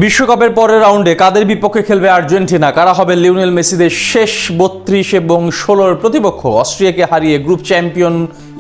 বিশ্বকাপের পরের রাউন্ডে কাদের বিপক্ষে খেলবে আর্জেন্টিনা, কারা হবে লিওনেল মেসিদের শেষ 32 এবং 16-র প্রতিপক্ষ? অস্ট্রিয়াকে হারিয়ে গ্রুপ চ্যাম্পিয়ন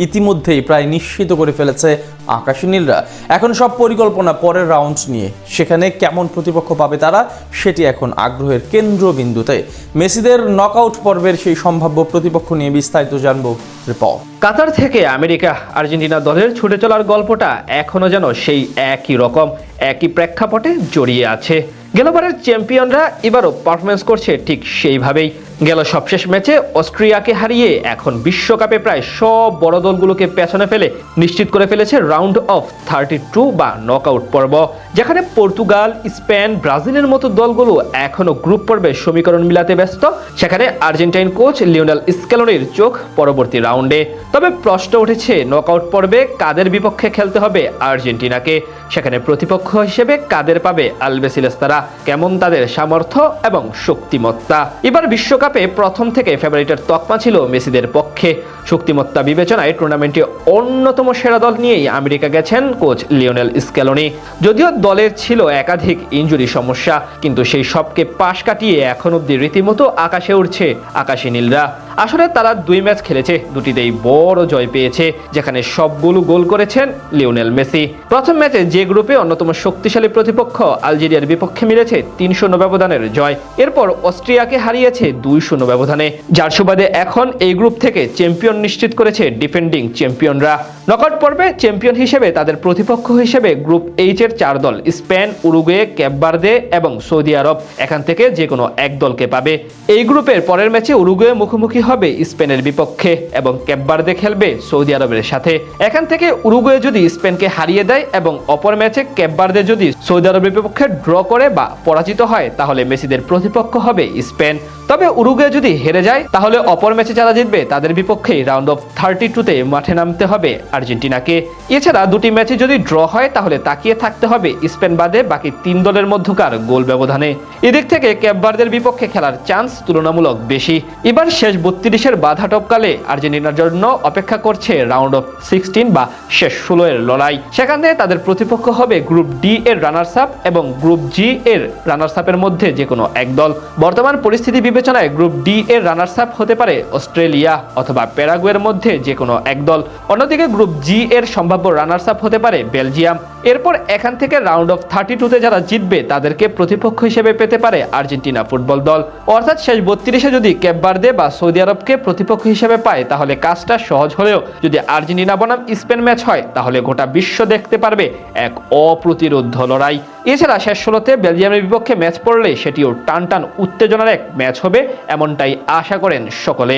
ইতিমধ্যেই প্রায় নিশ্চিত করে ফেলেছে আকাশী নীলরা। এখন সব পরিকল্পনা পরের রাউন্ড নিয়ে, সেখানে কেমন প্রতিপক্ষ পাবে তারা, সেটি এখন আগ্রহের কেন্দ্রবিন্দুতে। মেসিদের নকআউট পর্বের সেই সম্ভাব্য প্রতিপক্ষ নিয়ে বিস্তারিত জানবো রিপোর্ট। কাতার থেকে আমেরিকা আর্জেন্টিনা দলের ছুটে চলার গল্পটা এখনো যেন সেই একই রকম, একই প্রেক্ষাপটে জড়িয়ে আছে। গেলবারের চ্যাম্পিয়নরা এবারও পারফরমেন্স করছে ঠিক সেইভাবেই। গেল সবশেষ ম্যাচে অস্ট্রিয়াকে হারিয়ে এখন বিশ্বকাপে প্রায় সব বড় দলগুলোকে পেছনে ফেলে নিশ্চিত করে ফেলেছে রাউন্ড অফ 32 বা নকআউট পর্ব, যেখানে পর্তুগাল, স্পেন, ব্রাজিলের মতো দলগুলো এখনো গ্রুপ পর্বে সমীকরণ মিলাতে ব্যস্ত। সেখানে আর্জেন্টাইন কোচ লিওনেল স্কেলোনির চোখ পরবর্তী রাউন্ডে। তবে প্রশ্ন উঠেছে, নকআউট পর্বে কাদের বিপক্ষে খেলতে হবে আর্জেন্টিনাকে? সেখানে প্রতিপক্ষ হিসেবে কাদের পাবে আলবিসেলেস্তারা? কেমন তাদের সামর্থ্য এবং শক্তিমত্তা? এবার বিশ্বকাপে প্রথম থেকে ফেভারিটের তকমা ছিল মেসিদের পক্ষে। শক্তিমত্তা বিবেচনায় টুর্নামেন্টে অন্যতম সেরা দল নিয়েই আমেরিকা গেছেন কোচ লিওনেল স্কেলোনি। যদিও দলের ছিল একাধিক ইনজুরি সমস্যা, কিন্তু সেই সবকে পাশ কাটিয়ে এখন অব্দি রীতিমতো আকাশে উঠছে আকাশী নীলরা। আসলে তারা 2 ম্যাচ খেলেছে, দুটিতেই বড় জয় পেয়েছে, যেখানে সবগুলো গোল করেছেন লিওনেল মেসি। প্রথম ম্যাচে যে গ্রুপে অন্যতম শক্তিশালী প্রতিপক্ষ আলজেরিয়ার বিপক্ষে মিলেছে 3-0 ব্যবধানের জয়। এরপর অস্ট্রিয়াকে হারিয়েছে 2-0 ব্যবধানে, যার সুবাদে এখন এই গ্রুপ থেকে চ্যাম্পিয়ন নিশ্চিত করেছে ডিফেন্ডিং চ্যাম্পিয়নরা। নকআউট পর্বে চ্যাম্পিয়ন হিসেবে তাদের প্রতিপক্ষ হিসেবে গ্রুপ এইচ এর 4 দল স্পেন, উরুগুয়ে, কেপ ভার্দে এবং সৌদি আরব, এখান থেকে যে কোনো এক দলকে পাবে। এই গ্রুপের পরের ম্যাচে উরুগুয়ে মুখোমুখি হবে স্পেনের বিপক্ষে এবং কেপ ভার্দে খেলবে সৌদি আরবের সাথে। এখান থেকে উরুগুয়ে যদি স্পেনকে হারিয়ে দেয় এবং অপর ম্যাচে কেপ ভার্দে যদি সৌদি আরবের বিপক্ষে ড্র করে বা পরাজিত হয়, তাহলে মেসিদের প্রতিপক্ষ হবে স্পেন। তবে উরুগুয়ে যদি হেরে যায়, তাহলে অপর ম্যাচে যারা জিতবে তাদের বিপক্ষেই রাউন্ড অফ 32-তে মাঠে নামতে হবে আর্জেন্টিনাকে। এছাড়া দুটি ম্যাচে যদি ড্র হয়, তাহলে তাকিয়ে থাকতে হবে স্পেন বাদে বাকি 3 দলের মধ্যকার গোল ব্যবধানে। এদিক থেকে কেপ ভার্দের বিপক্ষে খেলার চান্স তুলনামূলক বেশি। এবার শেষ 32-এর বাধা টপকালে আর্জেন্টিনার জন্য অপেক্ষা করছে রাউন্ড অফ 16 বা শেষ 16 এর লড়াই। সেখানে তাদের প্রতিপক্ষ হবে গ্রুপ ডি এর রানার্স আপ এবং গ্রুপ জি এর রানার্স আপের মধ্যে যে কোনো এক দল। বর্তমান পরিস্থিতি বিবেচনায় গ্রুপ ডি এর রানার্স আপ হতে পারে অস্ট্রেলিয়া অথবা প্যারাগুয়ের মধ্যে যে কোনো এক দল। অন্যদিকে গ্রুপ জি এর সম্ভাব্য রানার্স আপ হতে পারে বেলজিয়াম। এরপর এখান থেকে রাউন্ড অফ 32-তে যারা জিতবে তাদেরকে প্রতিপক্ষ হিসেবে পেতে পারে আর্জেন্টিনা ফুটবল দল। অর্থাৎ শেষ 32-এ যদি কেপ ভার্দে বা সৌদি আরবকে প্রতিপক্ষ হিসেবে পায়, তাহলে কাজটা সহজ হলেও যদি আর্জেন্টিনা বনাম স্পেন ম্যাচ হয়, তাহলে গোটা বিশ্ব দেখতে পারবে এক অপ্রতিরোধ্য লড়াই। এছাড়া শেষ 16-তে বেলজিয়ামের বিপক্ষে ম্যাচ পড়লে সেটিও টান টান উত্তেজনার এক ম্যাচ হবে, এমনটাই আশা করেন সকলে।